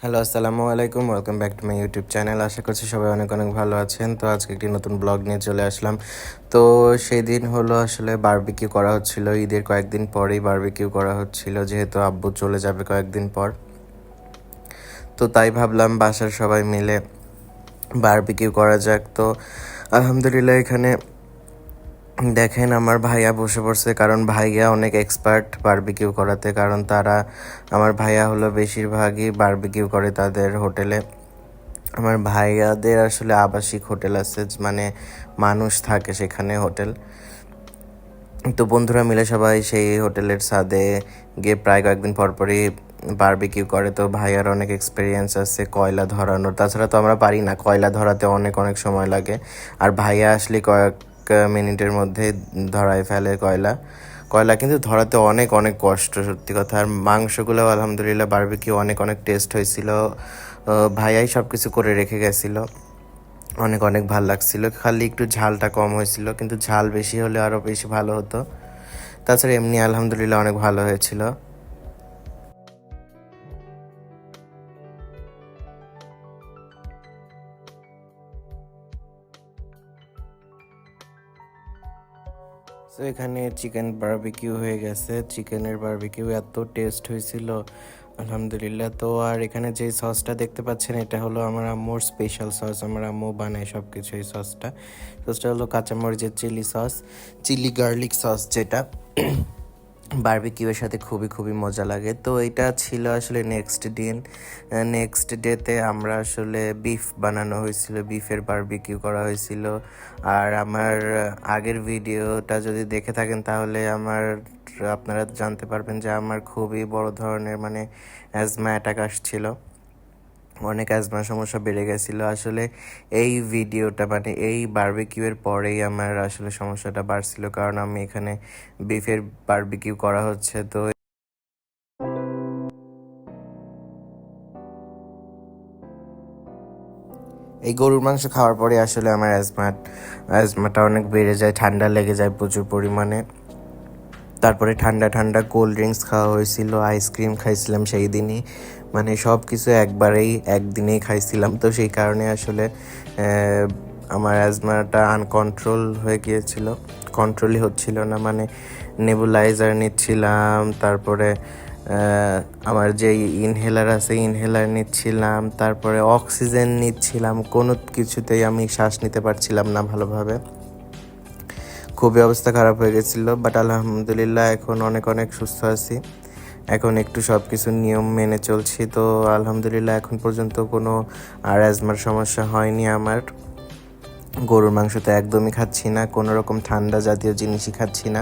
Hello, আসসালামু আলাইকুম। Welcome back to my YouTube channel. আশা করছি সবাই অনেক অনেক ভালো আছেন। তো আজকে একটি নতুন ব্লগ নিয়ে চলে আসলাম। তো সেই দিন হলো আসলে বারবিকিউ করা হচ্ছিল। ঈদের কয়েকদিন পরেই বারবিকিউ করা হচ্ছিল, যেহেতু আব্বু চলে যাবে কয়েকদিন পর। তো তাই ভাবলাম বাসার সবাই মিলে বারবিকিউ করা যাক। তো আলহামদুলিল্লাহ এখানে দেখেন আমার ভাইয়া বসে পড়ছে, কারণ ভাইয়া অনেক এক্সপার্ট বারবিকিউ করাতে। কারণ আমার ভাইয়া হলো বেশিরভাগই বারবিকিউ করে তাদের হোটেলে। আমার ভাইয়াদের আসলে আবাসিক হোটেল আছে, মানে মানুষ থাকে সেখানে হোটেল। তো বন্ধুরা মিলে সবাই সেই হোটেলের ছাদে গিয়ে প্রায় কয়েকদিন পরপরই বারবিকিউ করে। তো ভাইয়ার অনেক এক্সপিরিয়েন্স আছে কয়লা ধরানোর। তাছাড়া তো আমরা পারি না, কয়লা ধরাতে অনেক অনেক সময় লাগে। আর ভাইয়া আসলে কয়েক মিনিটের মধ্যে ধরায় ফেলে কয়লা। কয়লা কিন্তু ধরাতে অনেক অনেক কষ্ট, সত্যি কথা। আর মাংসগুলো আলহামদুলিল্লাহ বারবিকিউ অনেক অনেক টেস্ট হয়েছিল। ভাইয়াই সব কিছু করে রেখে গেছিলো। অনেক অনেক ভাল লাগছিল, খালি একটু ঝালটা কম হয়েছিল, কিন্তু ঝাল বেশি হলে আরও বেশি ভালো হতো। তাছাড়া এমনি আলহামদুলিল্লাহ অনেক ভালো হয়েছিল। তো এখানে চিকেন বারবিকিউ হয়ে গেছে। চিকেনের বারবিকিউ এত টেস্ট হয়েছিল আলহামদুলিল্লাহ। তো আর এখানে যে সসটা দেখতে পাচ্ছেন, এটা হলো আমার আম্মুর স্পেশাল সস। আমার আম্মু বানায় সব কিছু। এই সসটা হলো কাঁচামরিচের chilli sauce, chilli garlic sauce, যেটা বারবিকিউয়ের সাথে খুবই খুবই মজা লাগে। তো এটা ছিল আসলে নেক্সট ডেতে আমরা আসলে বিফ বানানো হয়েছিল, বিফের বারবিকিউ করা হয়েছিল। আর আমার আগের ভিডিওটা যদি দেখে থাকেন তাহলে আপনারা জানতে পারবেন যে আমার খুবই বড় ধরনের মানে অ্যাজমা অ্যাটাক আসছিল। অনেক অ্যাজমা সমস্যা বেড়ে গেছিলো আসলে। এই ভিডিওটা মানে এই বারবিকিউয়ের পরেই আমার আসলে সমস্যাটা বাড়ছিল, কারণ আমি এখানে বিফের বারবিকিউ করা হচ্ছে। তো এই গরুর মাংস খাওয়ার পরে আসলে আমার অ্যাজমাটা অনেক বেড়ে যায়, ঠান্ডা লেগে যায় প্রচুর পরিমাণে। তারপরে ঠান্ডা ঠান্ডা কোল্ড ড্রিঙ্কস খাওয়া হয়েছিল, আইসক্রিম খাইছিলাম সেই দিনই, মানে সব কিছু একদিনেই খাইছিলাম। তো সেই কারণে আসলে আমার অ্যাজমাটা আনকন্ট্রোল হয়ে গিয়েছিল, কন্ট্রোলই হচ্ছিল না। মানে নেবুলাইজার নিচ্ছিলাম, তারপরে আমার যে ইনহেলার আছে ইনহেলার নিচ্ছিলাম, তারপরে অক্সিজেন নিচ্ছিলাম, কোনো কিছুতেই আমি শ্বাস নিতে পারছিলাম না ভালোভাবে। খুবই অবস্থা খারাপ হয়ে গেছিলো, বাট আলহামদুলিল্লাহ এখন অনেক অনেক সুস্থ আছি। এখন একটু সব কিছু নিয়ম মেনে চলছি। তো আলহামদুলিল্লাহ এখন পর্যন্ত কোনো আর অ্যাজমার সমস্যা হয়নি আমার। গরুর মাংস তো একদমই খাচ্ছি না, কোনো রকম ঠান্ডা জাতীয় জিনিসই খাচ্ছি না,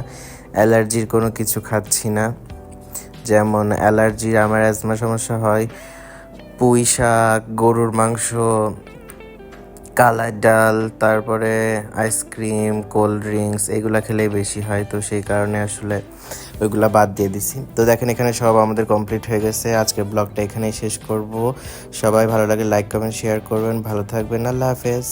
অ্যালার্জির কোনো কিছু খাচ্ছি না। যেমন অ্যালার্জির আমার অ্যাজমা সমস্যা হয় পুঁই শাক, গরুর মাংস, কালাই ডাল, তারপরে আইসক্রিম, কোল্ড ড্রিঙ্কস, এগুলা খেলেই বেশি হয়। তো সেই কারণে আসলে ওইগুলা বাদ দিয়ে দিছি। তো দেখেন এখানে সব আমাদের কমপ্লিট হয়ে গেছে। আজকের ব্লগটা এখানেই শেষ করব। সবাই ভালো লাগে লাইক কমেন্ট শেয়ার করবেন, ভালো থাকবেন, আল্লাহ হাফেজ।